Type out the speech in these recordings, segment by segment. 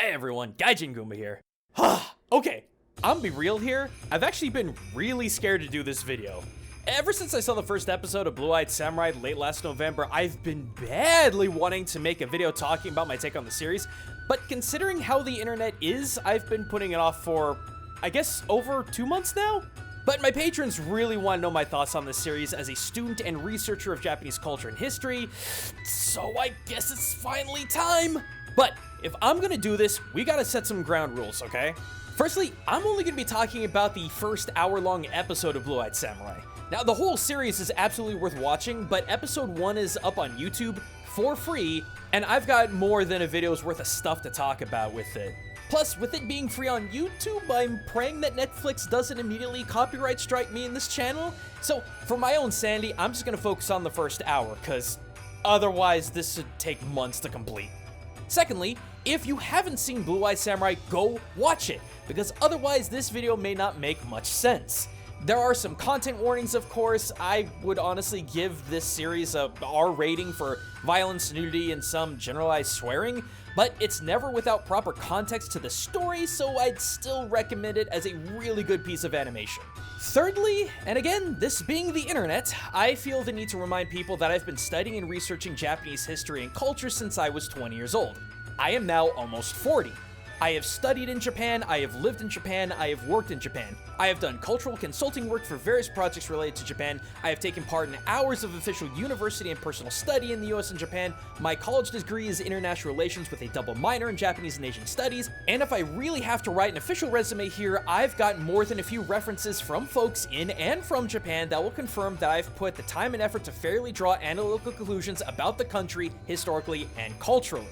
Hey everyone, Gaijin Goombah here. Okay, I'm gonna be real here. I've actually been really scared to do this video. Ever since I saw the first episode of Blue-Eyed Samurai late last November, I've been badly wanting to make a video talking about my take on the series, but considering how the internet is, I've been putting it off for, I guess, over 2 months now? But my patrons really want to know my thoughts on this series as a student and researcher of Japanese culture and history, so I guess it's finally time! But if I'm gonna do this, we gotta set some ground rules, okay? Firstly, I'm only gonna be talking about the first hour-long episode of Blue-Eyed Samurai. Now, the whole series is absolutely worth watching, but episode 1 is up on YouTube for free, and I've got more than a video's worth of stuff to talk about with it. Plus, with it being free on YouTube, I'm praying that Netflix doesn't immediately copyright strike me in this channel. So, for my own sanity, I'm just gonna focus on the first hour, cause otherwise this would take months to complete. Secondly, if you haven't seen Blue-Eyed Samurai, go watch it, because otherwise this video may not make much sense. There are some content warnings, of course. I would honestly give this series a R rating for violence, nudity, and some generalized swearing, but it's never without proper context to the story, so I'd still recommend it as a really good piece of animation. Thirdly, and again, this being the internet, I feel the need to remind people that I've been studying and researching Japanese history and culture since I was 20 years old. I am now almost 40. I have studied in Japan, I have lived in Japan, I have worked in Japan. I have done cultural consulting work for various projects related to Japan. I have taken part in hours of official university and personal study in the US and Japan. My college degree is international relations with a double minor in Japanese and Asian studies. And if I really have to write an official resume here, I've got more than a few references from folks in and from Japan that will confirm that I've put the time and effort to fairly draw analytical conclusions about the country historically and culturally.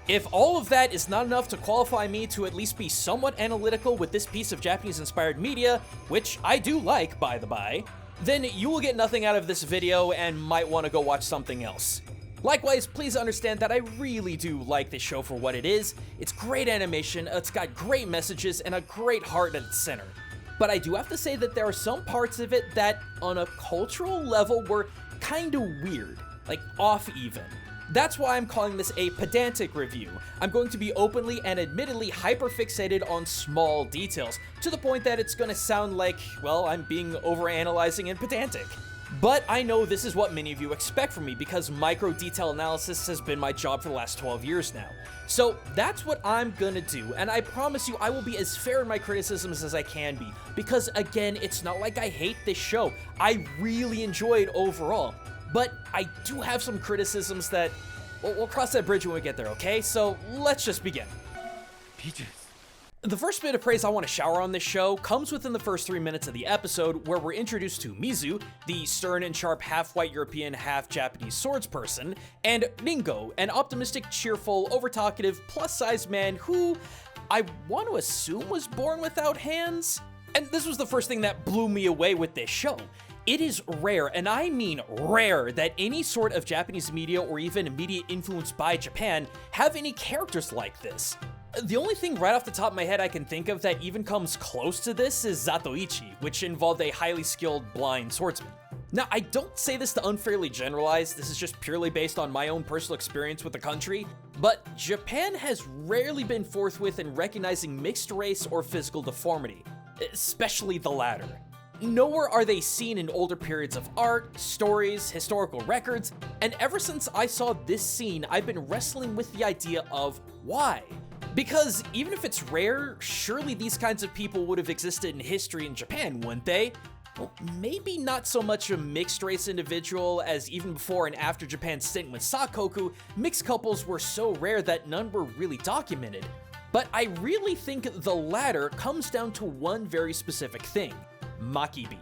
If all of that is not enough to qualify me to at least be somewhat analytical with this piece of Japanese-inspired media, which I do like, by the by, then you will get nothing out of this video and might want to go watch something else. Likewise, please understand that I really do like this show for what it is. It's great animation, it's got great messages, and a great heart at its center. But I do have to say that there are some parts of it that, on a cultural level, were kinda weird, like off even. That's why I'm calling this a pedantic review. I'm going to be openly and admittedly hyper-fixated on small details, to the point that it's gonna sound like, well, I'm being overanalyzing and pedantic. But I know this is what many of you expect from me, because micro-detail analysis has been my job for the last 12 years now. So that's what I'm gonna do, and I promise you I will be as fair in my criticisms as I can be, because again, it's not like I hate this show. I really enjoy it overall. But I do have some criticisms that, well, we'll cross that bridge when we get there, okay? So let's just begin. The first bit of praise I want to shower on this show comes within the first 3 minutes of the episode, where we're introduced to Mizu, the stern and sharp half-white European, half-Japanese swordsperson, and Ringo, an optimistic, cheerful, over-talkative, plus-sized man who I want to assume was born without hands? And this was the first thing that blew me away with this show. It is rare, and I mean rare, that any sort of Japanese media or even media influenced by Japan have any characters like this. The only thing right off the top of my head I can think of that even comes close to this is Zatoichi, which involved a highly skilled blind swordsman. Now, I don't say this to unfairly generalize, this is just purely based on my own personal experience with the country, but Japan has rarely been forthwith in recognizing mixed race or physical deformity, especially the latter. Nowhere are they seen in older periods of art, stories, historical records, and ever since I saw this scene, I've been wrestling with the idea of why. Because even if it's rare, surely these kinds of people would have existed in history in Japan, wouldn't they? Well, maybe not so much a mixed race individual, as even before and after Japan's stint with Sakoku, mixed couples were so rare that none were really documented. But I really think the latter comes down to one very specific thing. Makibi.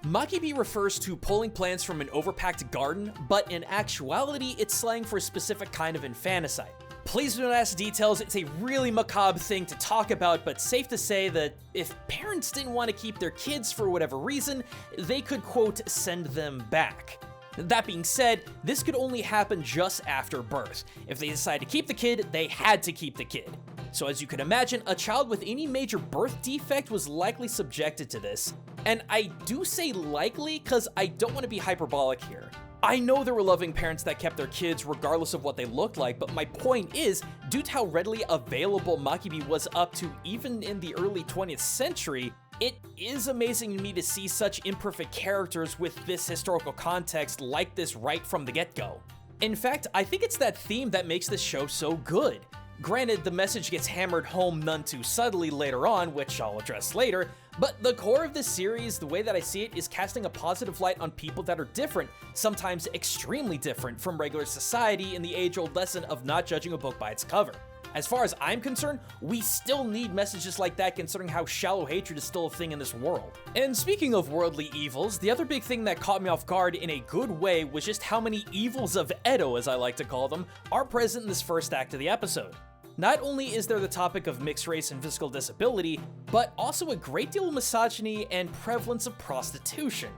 Makibi refers to pulling plants from an overpacked garden, but in actuality, it's slang for a specific kind of infanticide. Please don't ask details, it's a really macabre thing to talk about, but safe to say that if parents didn't want to keep their kids for whatever reason, they could, quote, send them back. That being said, this could only happen just after birth. If they decided to keep the kid, they had to keep the kid. So as you can imagine, a child with any major birth defect was likely subjected to this. And I do say likely because I don't want to be hyperbolic here. I know there were loving parents that kept their kids regardless of what they looked like, but my point is, due to how readily available Makibi was up to even in the early 20th century, it is amazing to me to see such imperfect characters with this historical context like this right from the get-go. In fact, I think it's that theme that makes this show so good. Granted, the message gets hammered home none too subtly later on, which I'll address later, but the core of this series, the way that I see it, is casting a positive light on people that are different, sometimes extremely different from regular society, in the age-old lesson of not judging a book by its cover. As far as I'm concerned, we still need messages like that considering how shallow hatred is still a thing in this world. And speaking of worldly evils, the other big thing that caught me off guard in a good way was just how many evils of Edo, as I like to call them, are present in this first act of the episode. Not only is there the topic of mixed race and physical disability, but also a great deal of misogyny and prevalence of prostitution.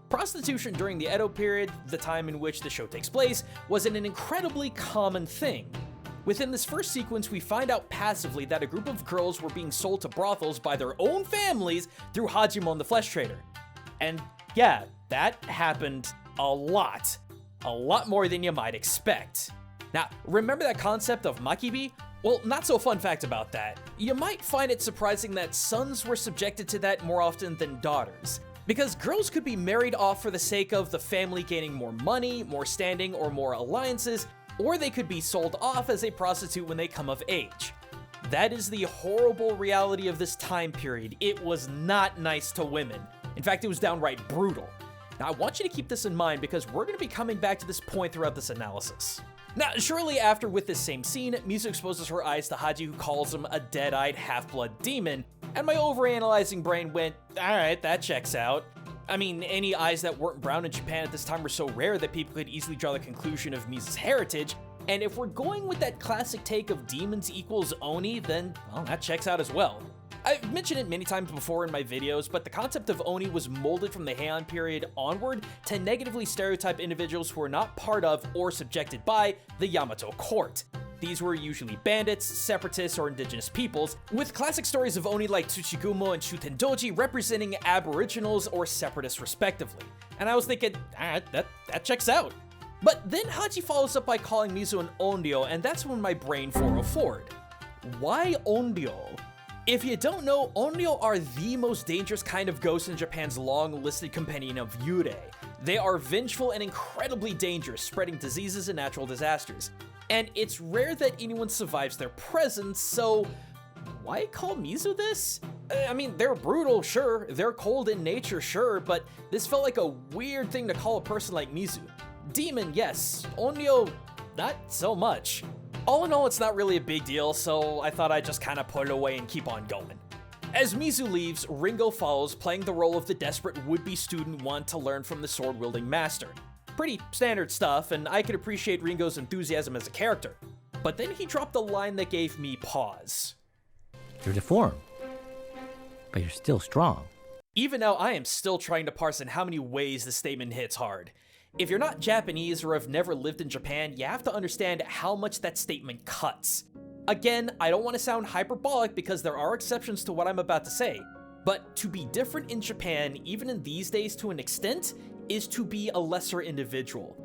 Prostitution during the Edo period, the time in which the show takes place, was an incredibly common thing. Within this first sequence, we find out passively that a group of girls were being sold to brothels by their own families through Hajimon the Flesh Trader. And yeah, that happened a lot more than you might expect. Now, remember that concept of Makibi? Well, not so fun fact about that. You might find it surprising that sons were subjected to that more often than daughters, because girls could be married off for the sake of the family gaining more money, more standing, or more alliances, or they could be sold off as a prostitute when they come of age. That is the horrible reality of this time period. It was not nice to women. In fact, it was downright brutal. Now, I want you to keep this in mind because we're going to be coming back to this point throughout this analysis. Now, shortly after, with this same scene, Mizu exposes her eyes to Haji, who calls him a dead-eyed half-blood demon, and my overanalyzing brain went, alright, that checks out. I mean, any eyes that weren't brown in Japan at this time were so rare that people could easily draw the conclusion of Mizu's heritage, and if we're going with that classic take of demons equals Oni, then, well, that checks out as well. I've mentioned it many times before in my videos, but the concept of Oni was molded from the Heian period onward to negatively stereotype individuals who were not part of or subjected by the Yamato court. These were usually bandits, separatists, or indigenous peoples, with classic stories of Oni like Tsuchigumo and Shutendoji representing aboriginals or separatists respectively. And I was thinking, that checks out. But then Haji follows up by calling Mizu an Onryo, and that's when my brain 404'd. Why Onryo? If you don't know, Onryo are the most dangerous kind of ghost in Japan's long-listed companion of Yurei. They are vengeful and incredibly dangerous, spreading diseases and natural disasters. And it's rare that anyone survives their presence, so why call Mizu this? I mean, they're brutal, sure, they're cold in nature, sure, but this felt like a weird thing to call a person like Mizu. Demon, yes. Onryo, not so much. All in all, it's not really a big deal, so I thought I'd just kind of put it away and keep on going. As Mizu leaves, Ringo follows, playing the role of the desperate would-be student one to learn from the sword-wielding master. Pretty standard stuff, and I could appreciate Ringo's enthusiasm as a character. But then he dropped a line that gave me pause. You're deformed, but you're still strong. Even now, I am still trying to parse in how many ways this statement hits hard. If you're not Japanese or have never lived in Japan, you have to understand how much that statement cuts. Again, I don't want to sound hyperbolic because there are exceptions to what I'm about to say, but to be different in Japan, even in these days to an extent, is to be a lesser individual.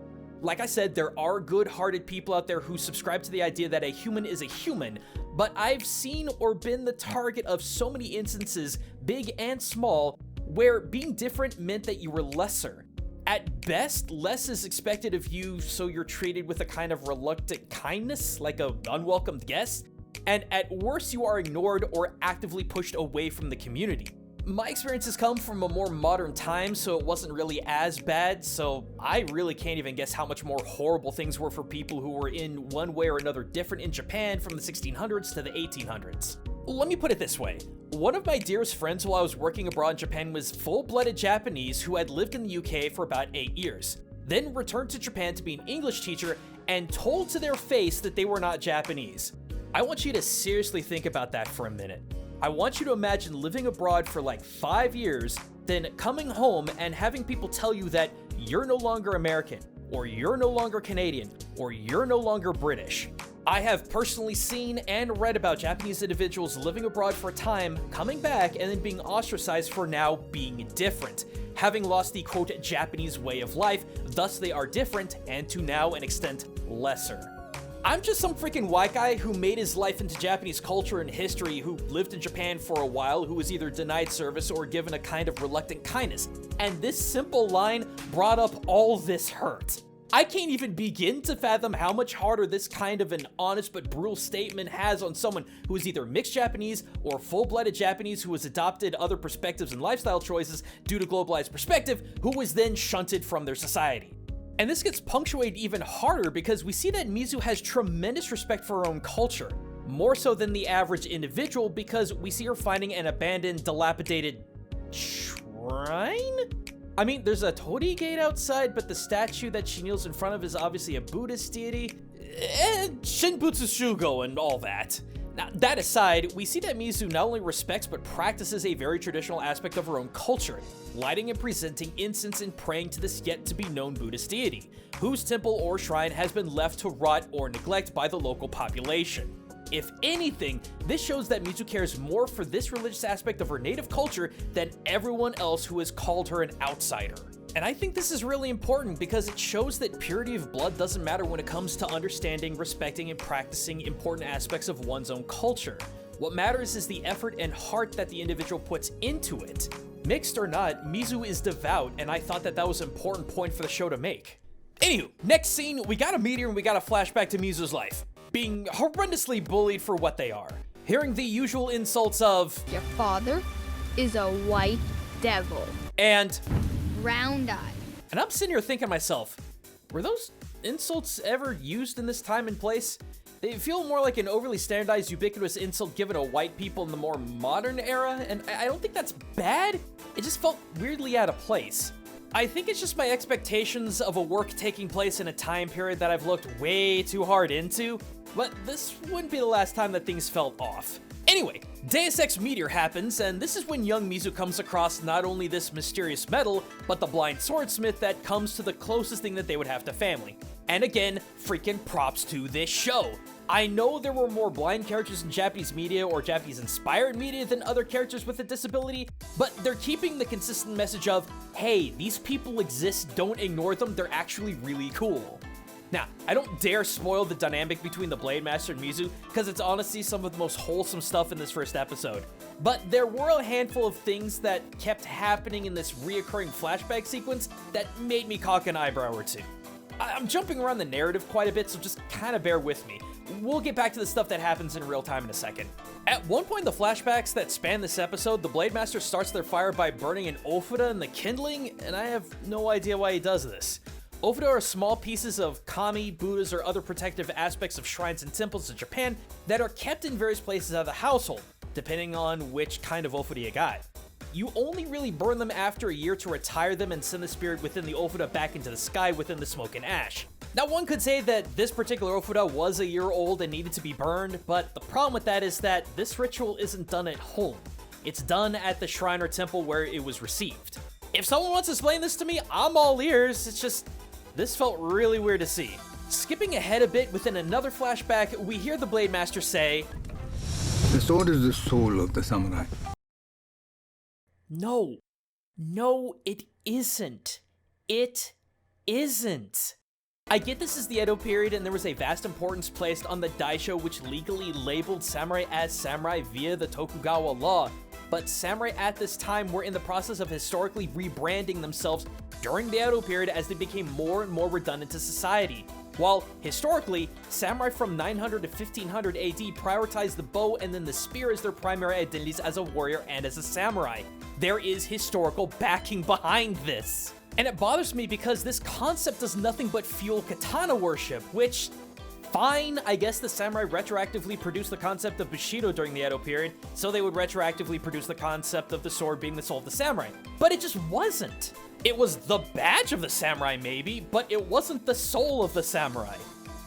Like I said, there are good-hearted people out there who subscribe to the idea that a human is a human, but I've seen or been the target of so many instances, big and small, where being different meant that you were lesser. At best, less is expected of you, so you're treated with a kind of reluctant kindness, like an unwelcomed guest, and at worst you are ignored or actively pushed away from the community. My experiences come from a more modern time, so it wasn't really as bad, so I really can't even guess how much more horrible things were for people who were in one way or another different in Japan from the 1600s to the 1800s. Let me put it this way. One of my dearest friends while I was working abroad in Japan was full-blooded Japanese who had lived in the UK for about 8 years, then returned to Japan to be an English teacher and told to their face that they were not Japanese. I want you to seriously think about that for a minute. I want you to imagine living abroad for like 5 years, then coming home and having people tell you that you're no longer American, or you're no longer Canadian, or you're no longer British. I have personally seen and read about Japanese individuals living abroad for a time, coming back, and then being ostracized for now being different. having lost the quote Japanese way of life, thus they are different and to now an extent lesser. I'm just some freaking white guy who made his life into Japanese culture and history, who lived in Japan for a while, who was either denied service or given a kind of reluctant kindness. And this simple line brought up all this hurt. I can't even begin to fathom how much harder this kind of an honest but brutal statement has on someone who is either mixed Japanese or full-blooded Japanese who has adopted other perspectives and lifestyle choices due to globalized perspective, who was then shunted from their society. And this gets punctuated even harder because we see that Mizu has tremendous respect for her own culture, more so than the average individual, because we see her finding an abandoned, dilapidated shrine? I mean, there's a torii gate outside, but the statue that she kneels in front of is obviously a Buddhist deity. Shinbutsu Shugo and all that. Now, that aside, we see that Mizu not only respects but practices a very traditional aspect of her own culture, lighting and presenting incense and praying to this yet-to-be-known Buddhist deity, whose temple or shrine has been left to rot or neglect by the local population. If anything, this shows that Mizu cares more for this religious aspect of her native culture than everyone else who has called her an outsider. And I think this is really important because it shows that purity of blood doesn't matter when it comes to understanding, respecting, and practicing important aspects of one's own culture. What matters is the effort and heart that the individual puts into it. Mixed or not, Mizu is devout, and I thought that that was an important point for the show to make. Anywho, next scene, we got a meteor and we got a flashback to Mizu's life, being horrendously bullied for what they are. Hearing the usual insults of, "Your father is a white devil," and "round eye." And I'm sitting here thinking to myself, were those insults ever used in this time and place? They feel more like an overly standardized, ubiquitous insult given to white people in the more modern era, and I don't think that's bad. It just felt weirdly out of place. I think it's just my expectations of a work taking place in a time period that I've looked way too hard into, but this wouldn't be the last time that things felt off. Anyway, Deus Ex Meteor happens, and this is when young Mizu comes across not only this mysterious metal, but the blind swordsmith that comes to the closest thing that they would have to family. And again, freaking props to this show. I know there were more blind characters in Japanese media or Japanese-inspired media than other characters with a disability, but they're keeping the consistent message of, hey, these people exist, don't ignore them, they're actually really cool. Now, I don't dare spoil the dynamic between the Blade Master and Mizu, because it's honestly some of the most wholesome stuff in this first episode. But there were a handful of things that kept happening in this reoccurring flashback sequence that made me cock an eyebrow or two. I'm jumping around the narrative quite a bit, so just kind of bear with me. We'll get back to the stuff that happens in real time in a second. At one point in the flashbacks that span this episode, the Blade Master starts their fire by burning an ofuda in the kindling, and I have no idea why he does this. Ofuda are small pieces of kami, Buddhas, or other protective aspects of shrines and temples in Japan that are kept in various places of the household, depending on which kind of ofuda you got. You only really burn them after a year to retire them and send the spirit within the ofuda back into the sky within the smoke and ash. Now, one could say that this particular ofuda was a year old and needed to be burned, but the problem with that is that this ritual isn't done at home. It's done at the shrine or temple where it was received. If someone wants to explain this to me, I'm all ears. It's just, this felt really weird to see. Skipping ahead a bit, within another flashback, we hear the Blade Master say, "The sword is the soul of the samurai." No, it isn't. It isn't. I get this is the Edo period and there was a vast importance placed on the daisho which legally labeled samurai as samurai via the Tokugawa law, but samurai at this time were in the process of historically rebranding themselves during the Edo period as they became more and more redundant to society. While, historically, samurai from 900 to 1500 AD prioritized the bow and then the spear as their primary identities as a warrior and as a samurai. There is historical backing behind this. And it bothers me because this concept does nothing but fuel katana worship, which, fine, I guess the samurai retroactively produced the concept of Bushido during the Edo period, so they would retroactively produce the concept of the sword being the soul of the samurai. But it just wasn't. It was the badge of the samurai, maybe, but it wasn't the soul of the samurai.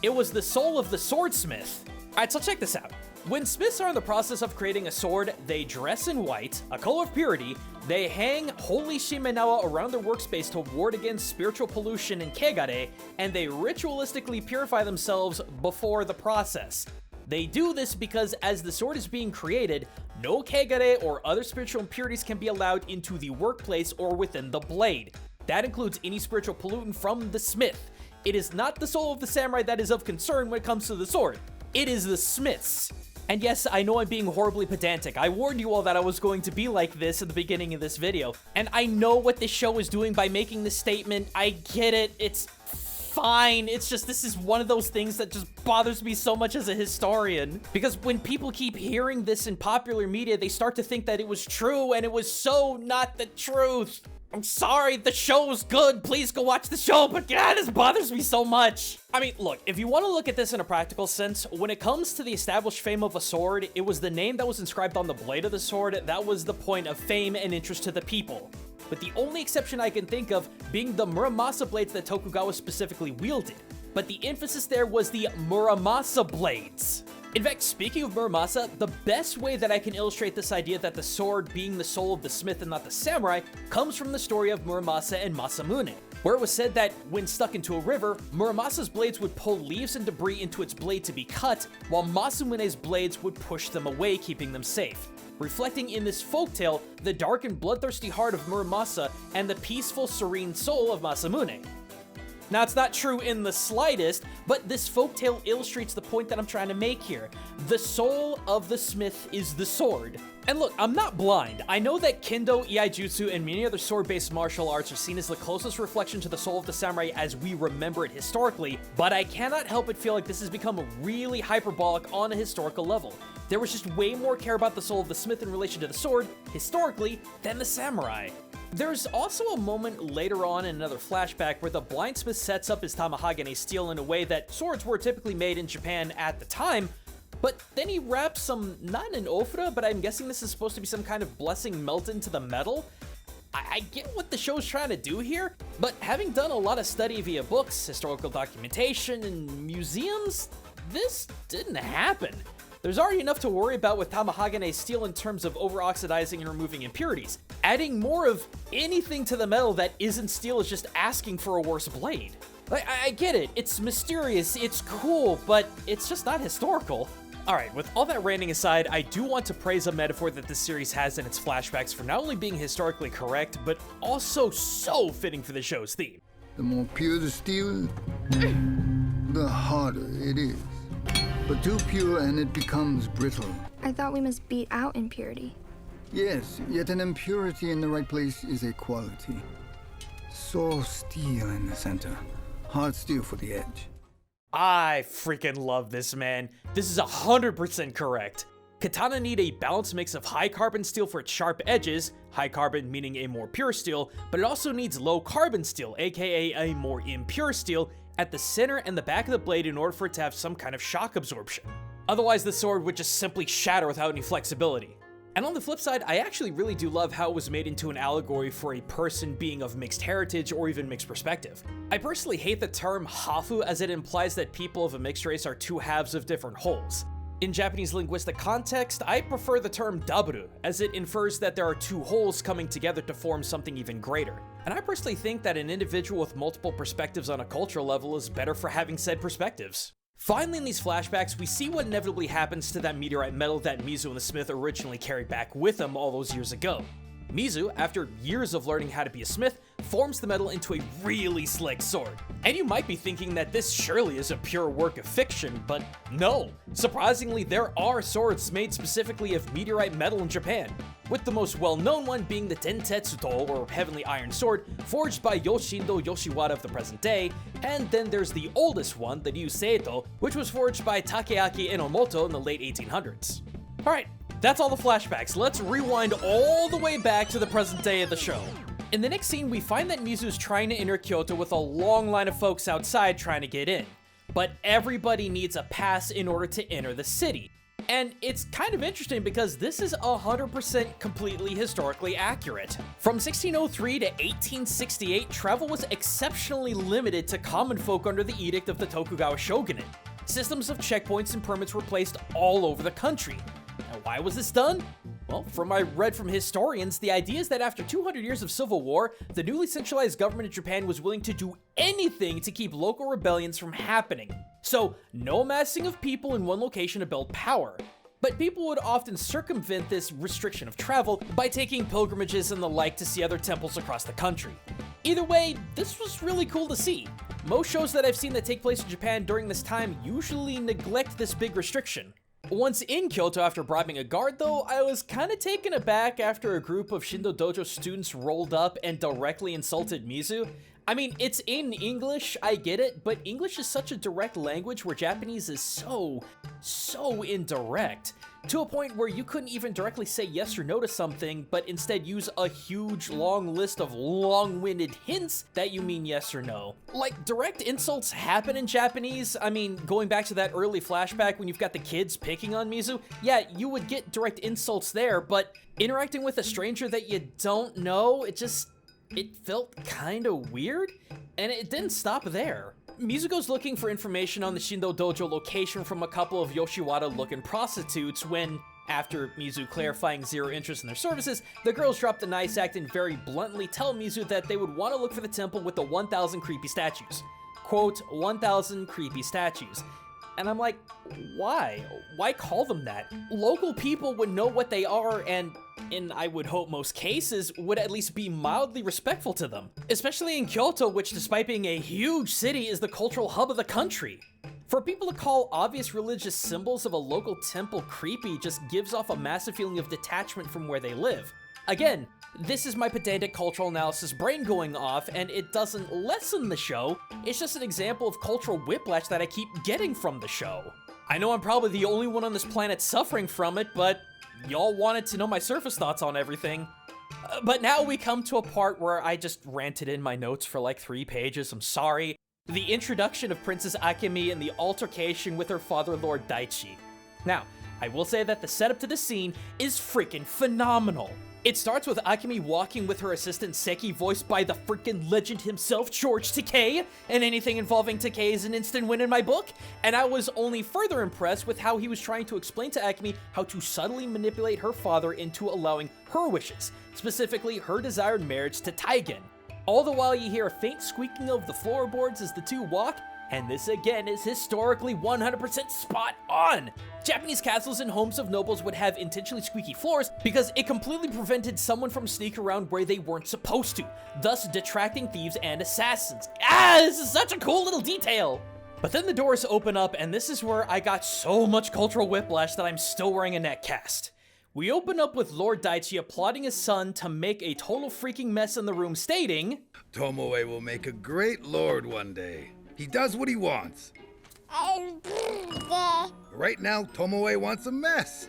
It was the soul of the swordsmith. Alright, so check this out. When smiths are in the process of creating a sword, they dress in white, a color of purity, they hang holy shimenawa around their workspace to ward against spiritual pollution and kegare, and they ritualistically purify themselves before the process. They do this because as the sword is being created, no kegare or other spiritual impurities can be allowed into the workplace or within the blade. That includes any spiritual pollutant from the smith. It is not the soul of the samurai that is of concern when it comes to the sword. It is the smith's. And yes, I know I'm being horribly pedantic. I warned you all that I was going to be like this at the beginning of this video. And I know what this show is doing by making this statement. I get it. It's fine. It's just, this is one of those things that just bothers me so much as a historian. Because when people keep hearing this in popular media, they start to think that it was true, and it was so not the truth. I'm sorry, the show's good. Please go watch the show, but God, this bothers me so much. I mean, look, if you want to look at this in a practical sense, when it comes to the established fame of a sword, it was the name that was inscribed on the blade of the sword that was the point of fame and interest to the people. With the only exception I can think of being the Muramasa blades that Tokugawa specifically wielded. But the emphasis there was the Muramasa blades. In fact, speaking of Muramasa, the best way that I can illustrate this idea that the sword being the soul of the smith and not the samurai comes from the story of Muramasa and Masamune, where it was said that when stuck into a river, Muramasa's blades would pull leaves and debris into its blade to be cut, while Masamune's blades would push them away, keeping them safe. Reflecting in this folktale the dark and bloodthirsty heart of Muramasa and the peaceful, serene soul of Masamune. Now, it's not true in the slightest, but this folktale illustrates the point that I'm trying to make here. The soul of the smith is the sword. And look, I'm not blind. I know that Kendo, Iaijutsu, and many other sword-based martial arts are seen as the closest reflection to the soul of the samurai as we remember it historically, but I cannot help but feel like this has become really hyperbolic on a historical level. There was just way more care about the soul of the smith in relation to the sword, historically, than the samurai. There's also a moment later on in another flashback where the blindsmith sets up his tamahagane steel in a way that swords were typically made in Japan at the time, but then he wraps some, not an ofura, but I'm guessing this is supposed to be some kind of blessing melted into the metal. I get what the show's trying to do here, but having done a lot of study via books, historical documentation, and museums, this didn't happen. There's already enough to worry about with tamahagane steel in terms of over-oxidizing and removing impurities. Adding more of anything to the metal that isn't steel is just asking for a worse blade. I get it, it's mysterious, it's cool, but it's just not historical. Alright, with all that ranting aside, I do want to praise a metaphor that this series has in its flashbacks for not only being historically correct, but also so fitting for the show's theme. The more pure the steel, the harder it is. But too pure and it becomes brittle. I thought we must beat out impurity. Yes, yet an impurity in the right place is a quality. Soul steel in the center, hard steel for the edge. I freaking love this, man. This is 100% correct. Katana need a balanced mix of high carbon steel for its sharp edges, high carbon meaning a more pure steel, but it also needs low carbon steel, aka a more impure steel, at the center and the back of the blade in order for it to have some kind of shock absorption. Otherwise, the sword would just simply shatter without any flexibility. And on the flip side, I actually really do love how it was made into an allegory for a person being of mixed heritage or even mixed perspective. I personally hate the term hafu as it implies that people of a mixed race are two halves of different wholes. In Japanese linguistic context, I prefer the term daburu, as it infers that there are two wholes coming together to form something even greater. And I personally think that an individual with multiple perspectives on a cultural level is better for having said perspectives. Finally, in these flashbacks, we see what inevitably happens to that meteorite metal that Mizu and the smith originally carried back with them all those years ago. Mizu, after years of learning how to be a smith, forms the metal into a really slick sword. And you might be thinking that this surely is a pure work of fiction, but no. Surprisingly, there are swords made specifically of meteorite metal in Japan, with the most well-known one being the Dentetsuto, or Heavenly Iron Sword, forged by Yoshindo Yoshiwara of the present day, and then there's the oldest one, the Ryuseito, which was forged by Takeaki Enomoto in the late 1800s. Alright, that's all the flashbacks. Let's rewind all the way back to the present day of the show. In the next scene, we find that Mizu's trying to enter Kyoto with a long line of folks outside trying to get in. But everybody needs a pass in order to enter the city. And it's kind of interesting because this is 100% completely historically accurate. From 1603 to 1868, travel was exceptionally limited to common folk under the edict of the Tokugawa Shogunate. Systems of checkpoints and permits were placed all over the country. And why was this done? Well, from what I read from historians, the idea is that after 200 years of civil war, the newly centralized government of Japan was willing to do anything to keep local rebellions from happening. So, no massing of people in one location to build power. But people would often circumvent this restriction of travel by taking pilgrimages and the like to see other temples across the country. Either way, this was really cool to see. Most shows that I've seen that take place in Japan during this time usually neglect this big restriction. Once in Kyoto after bribing a guard though, I was kinda taken aback after a group of Shindo Dojo students rolled up and directly insulted Mizu. I mean, it's in English, I get it, but English is such a direct language where Japanese is so indirect, to a point where you couldn't even directly say yes or no to something, but instead use a huge long list of long-winded hints that you mean yes or no. Like, direct insults happen in Japanese. I mean, going back to that early flashback when you've got the kids picking on Mizu, yeah, you would get direct insults there, but interacting with a stranger that you don't know, it felt kinda weird, and it didn't stop there. Mizuko's looking for information on the Shindo Dojo location from a couple of Yoshiwara-looking prostitutes when, after Mizu clarifying zero interest in their services, the girls drop the nice act and very bluntly tell Mizu that they would want to look for the temple with the 1,000 creepy statues. Quote, 1,000 creepy statues. And I'm like, why? Why call them that? Local people would know what they are and, in I would hope most cases, would at least be mildly respectful to them. Especially in Kyoto, which despite being a huge city is the cultural hub of the country. For people to call obvious religious symbols of a local temple creepy just gives off a massive feeling of detachment from where they live. Again, this is my pedantic cultural analysis brain going off, and it doesn't lessen the show, it's just an example of cultural whiplash that I keep getting from the show. I know I'm probably the only one on this planet suffering from it, but y'all wanted to know my surface thoughts on everything. But now we come to a part where I just ranted in my notes for like 3 pages, I'm sorry. The introduction of Princess Akemi and the altercation with her father, Lord Daichi. Now, I will say that the setup to the scene is freaking phenomenal. It starts with Akemi walking with her assistant Seki, voiced by the freaking legend himself, George Takei, and anything involving Takei is an instant win in my book, and I was only further impressed with how he was trying to explain to Akemi how to subtly manipulate her father into allowing her wishes, specifically her desired marriage to Taigen. All the while you hear a faint squeaking of the floorboards as the two walk, and this again is historically 100% spot on. Japanese castles and homes of nobles would have intentionally squeaky floors because it completely prevented someone from sneaking around where they weren't supposed to, thus detracting thieves and assassins. This is such a cool little detail! But then the doors open up, and this is where I got so much cultural whiplash that I'm still wearing a neck cast. We open up with Lord Daichi applauding his son to make a total freaking mess in the room, stating, Tomoe will make a great lord one day. He does what he wants. Right now, Tomoe wants a mess.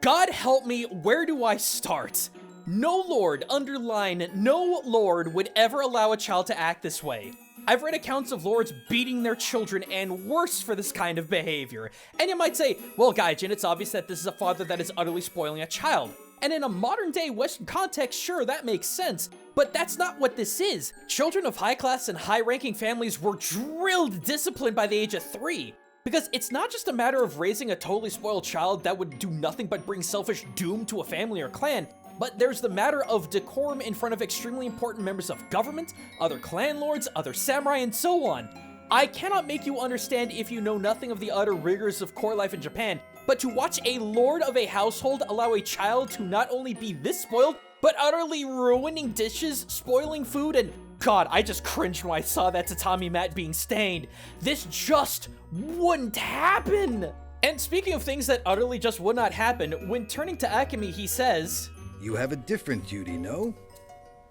God help me, where do I start? No lord, underline, no lord would ever allow a child to act this way. I've read accounts of lords beating their children and worse for this kind of behavior. And you might say, well, Gaijin, it's obvious that this is a father that is utterly spoiling a child. And in a modern day Western context, sure, that makes sense. But that's not what this is. Children of high class and high ranking families were drilled discipline by the age of 3. Because it's not just a matter of raising a totally spoiled child that would do nothing but bring selfish doom to a family or clan, but there's the matter of decorum in front of extremely important members of government, other clan lords, other samurai, and so on. I cannot make you understand if you know nothing of the utter rigors of court life in Japan, but to watch a lord of a household allow a child to not only be this spoiled, but utterly ruining dishes, spoiling food, and God, I just cringed when I saw that tatami mat being stained. This just wouldn't happen! And speaking of things that utterly just would not happen, when turning to Akemi, he says, You have a different duty, no?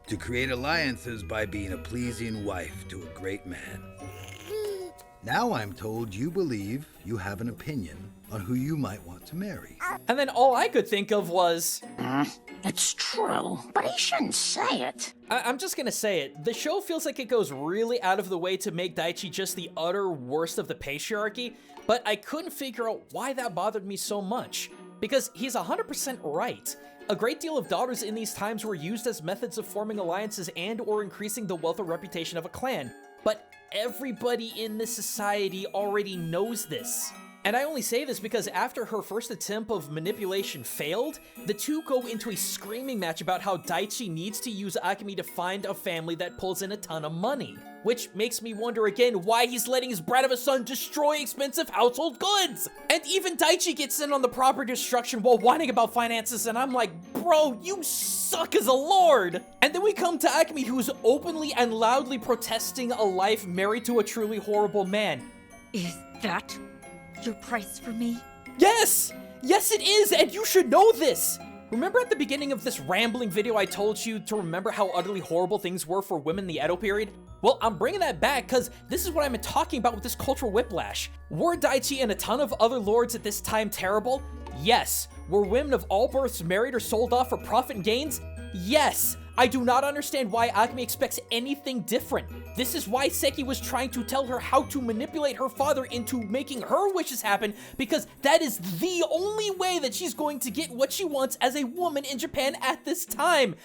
To create alliances by being a pleasing wife to a great man. Now I'm told you believe you have an opinion on who you might want to marry. And then all I could think of was, It's true, but he shouldn't say it. I'm just gonna say it. The show feels like it goes really out of the way to make Daichi just the utter worst of the patriarchy, but I couldn't figure out why that bothered me so much. Because he's 100% right. A great deal of daughters in these times were used as methods of forming alliances and or increasing the wealth or reputation of a clan. But everybody in this society already knows this. And I only say this because after her first attempt of manipulation failed, the two go into a screaming match about how Daichi needs to use Akemi to find a family that pulls in a ton of money. Which makes me wonder again why he's letting his brat of a son destroy expensive household goods! And even Daichi gets in on the proper destruction while whining about finances, and I'm like, bro, you suck as a lord! And then we come to Akemi, who's openly and loudly protesting a life married to a truly horrible man. Is that your price for me? Yes! Yes it is, and you should know this! Remember at the beginning of this rambling video I told you to remember how utterly horrible things were for women in the Edo period? Well, I'm bringing that back because this is what I've been talking about with this cultural whiplash. Were Daichi and a ton of other lords at this time terrible? Yes. Were women of all births married or sold off for profit and gains? Yes. I do not understand why Akemi expects anything different. This is why Seki was trying to tell her how to manipulate her father into making her wishes happen, because that is the only way that she's going to get what she wants as a woman in Japan at this time.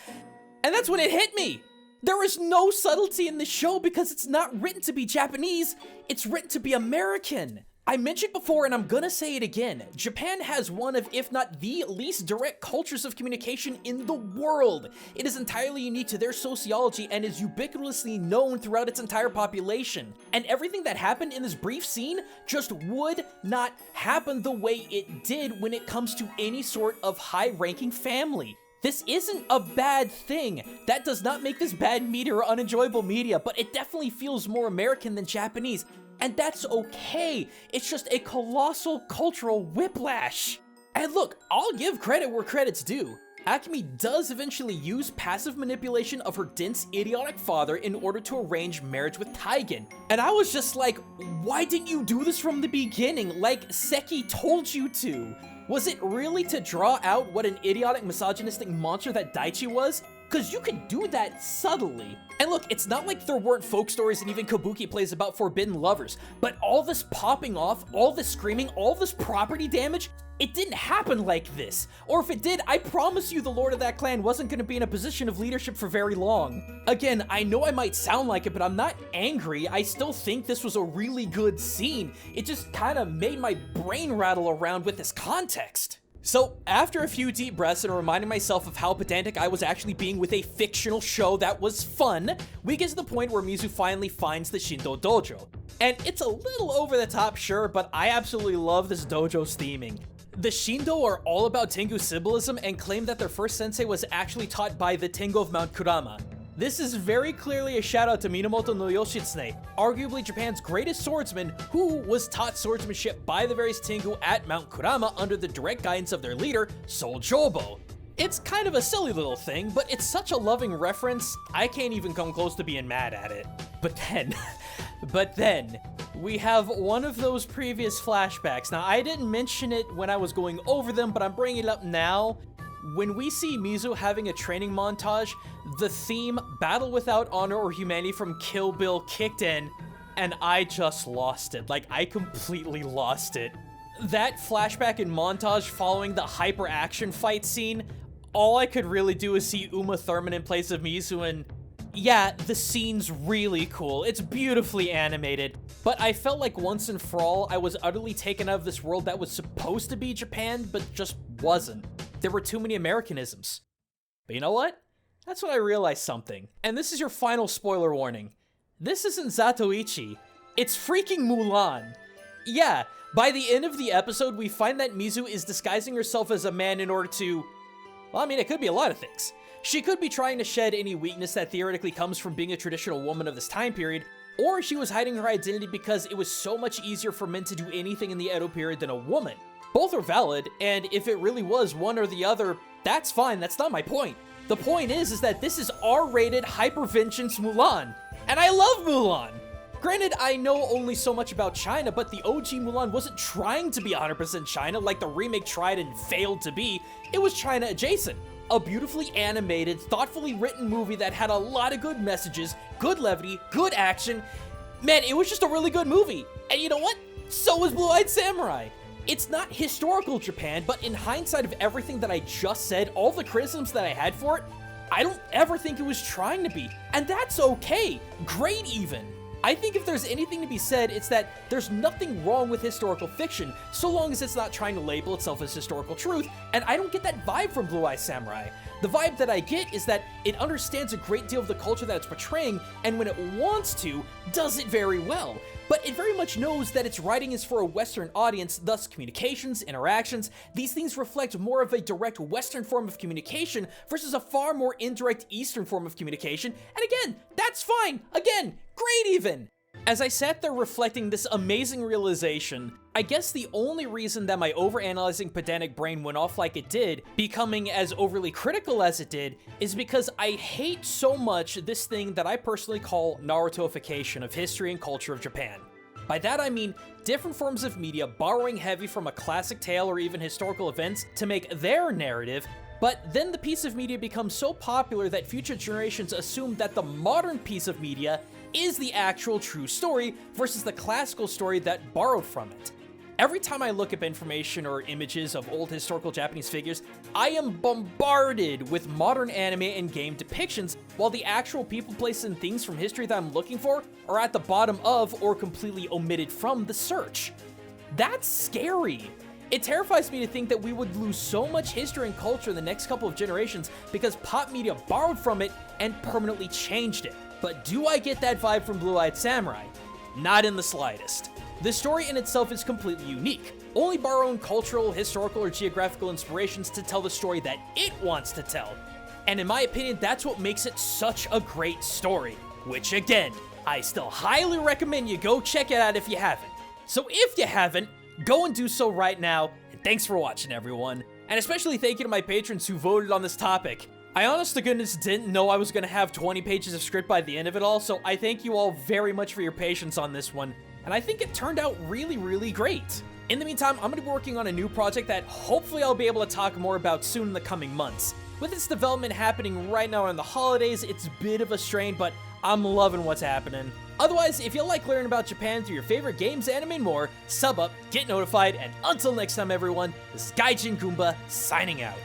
And that's when it hit me. There is no subtlety in the show because it's not written to be Japanese, it's written to be American. I mentioned before, and I'm gonna say it again, Japan has one of, if not the least direct cultures of communication in the world. It is entirely unique to their sociology and is ubiquitously known throughout its entire population. And everything that happened in this brief scene just would not happen the way it did when it comes to any sort of high-ranking family. This isn't a bad thing. That does not make this bad media or unenjoyable media, but it definitely feels more American than Japanese. And that's okay. It's just a colossal cultural whiplash. And look, I'll give credit where credit's due. Akemi does eventually use passive manipulation of her dense, idiotic father in order to arrange marriage with Taigen. And I was just like, why didn't you do this from the beginning, like Seki told you to? Was it really to draw out what an idiotic, misogynistic monster that Daichi was? Because you could do that subtly. And look, it's not like there weren't folk stories and even kabuki plays about forbidden lovers, but all this popping off, all this screaming, all this property damage, it didn't happen like this. Or if it did, I promise you the lord of that clan wasn't going to be in a position of leadership for very long. Again, I know I might sound like it, but I'm not angry. I still think this was a really good scene. It just kind of made my brain rattle around with this context. So, after a few deep breaths and reminding myself of how pedantic I was actually being with a fictional show that was fun, we get to the point where Mizu finally finds the Shindo dojo. And it's a little over the top, sure, but I absolutely love this dojo's theming. The Shindo are all about Tengu symbolism and claim that their first sensei was actually taught by the Tengu of Mount Kurama. This is very clearly a shout out to Minamoto no Yoshitsune, arguably Japan's greatest swordsman, who was taught swordsmanship by the various Tengu at Mount Kurama under the direct guidance of their leader, Sol Jobo. It's kind of a silly little thing, but it's such a loving reference, I can't even come close to being mad at it. But then, we have one of those previous flashbacks. Now, I didn't mention it when I was going over them, but I'm bringing it up now. When we see Mizu having a training montage, the theme Battle Without Honor or Humanity from Kill Bill kicked in, and I just lost it. Like, I completely lost it. That flashback and montage following the hyper action fight scene, all I could really do is see Uma Thurman in place of Mizu, and yeah, the scene's really cool. It's beautifully animated, but I felt like once and for all, I was utterly taken out of this world that was supposed to be Japan, but just wasn't. There were too many Americanisms. But you know what? That's when I realized something. And this is your final spoiler warning. This isn't Zatoichi. It's freaking Mulan. Yeah, by the end of the episode, we find that Mizu is disguising herself as a man in order to... well, I mean, it could be a lot of things. She could be trying to shed any weakness that theoretically comes from being a traditional woman of this time period, or she was hiding her identity because it was so much easier for men to do anything in the Edo period than a woman. Both are valid, and if it really was one or the other, that's fine, that's not my point. The point is that this is R-rated hypervengeance Mulan, and I love Mulan! Granted, I know only so much about China, but the OG Mulan wasn't trying to be 100% China like the remake tried and failed to be. It was China adjacent. A beautifully animated, thoughtfully written movie that had a lot of good messages, good levity, good action. Man, it was just a really good movie. And you know what? So was Blue-Eyed Samurai. It's not historical Japan, but in hindsight of everything that I just said, all the criticisms that I had for it, I don't ever think it was trying to be. And that's okay. Great even. I think if there's anything to be said, it's that there's nothing wrong with historical fiction, so long as it's not trying to label itself as historical truth, and I don't get that vibe from Blue Eye Samurai. The vibe that I get is that it understands a great deal of the culture that it's portraying, and when it wants to, does it very well. But it very much knows that its writing is for a Western audience, thus communications, interactions, these things reflect more of a direct Western form of communication versus a far more indirect Eastern form of communication, and again, that's fine! Again, great even! As I sat there reflecting this amazing realization, I guess the only reason that my overanalyzing pedantic brain went off like it did, becoming as overly critical as it did, is because I hate so much this thing that I personally call Narutoification of history and culture of Japan. By that I mean different forms of media borrowing heavy from a classic tale or even historical events to make their narrative, but then the piece of media becomes so popular that future generations assume that the modern piece of media is the actual true story versus the classical story that borrowed from it. Every time I look up information or images of old historical Japanese figures, I am bombarded with modern anime and game depictions, while the actual people, places, and things from history that I'm looking for are at the bottom of or completely omitted from the search. That's scary. It terrifies me to think that we would lose so much history and culture in the next couple of generations because pop media borrowed from it and permanently changed it. But do I get that vibe from Blue Eyed Samurai? Not in the slightest. The story in itself is completely unique, only borrowing cultural, historical, or geographical inspirations to tell the story that it wants to tell. And in my opinion, that's what makes it such a great story, which again, I still highly recommend you go check it out if you haven't. So if you haven't, go and do so right now, and thanks for watching, everyone. And especially thank you to my patrons who voted on this topic. I honest to goodness didn't know I was gonna have 20 pages of script by the end of it all, so I thank you all very much for your patience on this one, and I think it turned out really, really great. In the meantime, I'm gonna be working on a new project that hopefully I'll be able to talk more about soon in the coming months. With its development happening right now around the holidays, it's a bit of a strain, but I'm loving what's happening. Otherwise, if you like learning about Japan through your favorite games, anime, and more, sub up, get notified, and until next time, everyone, this is Gaijin Goombah signing out.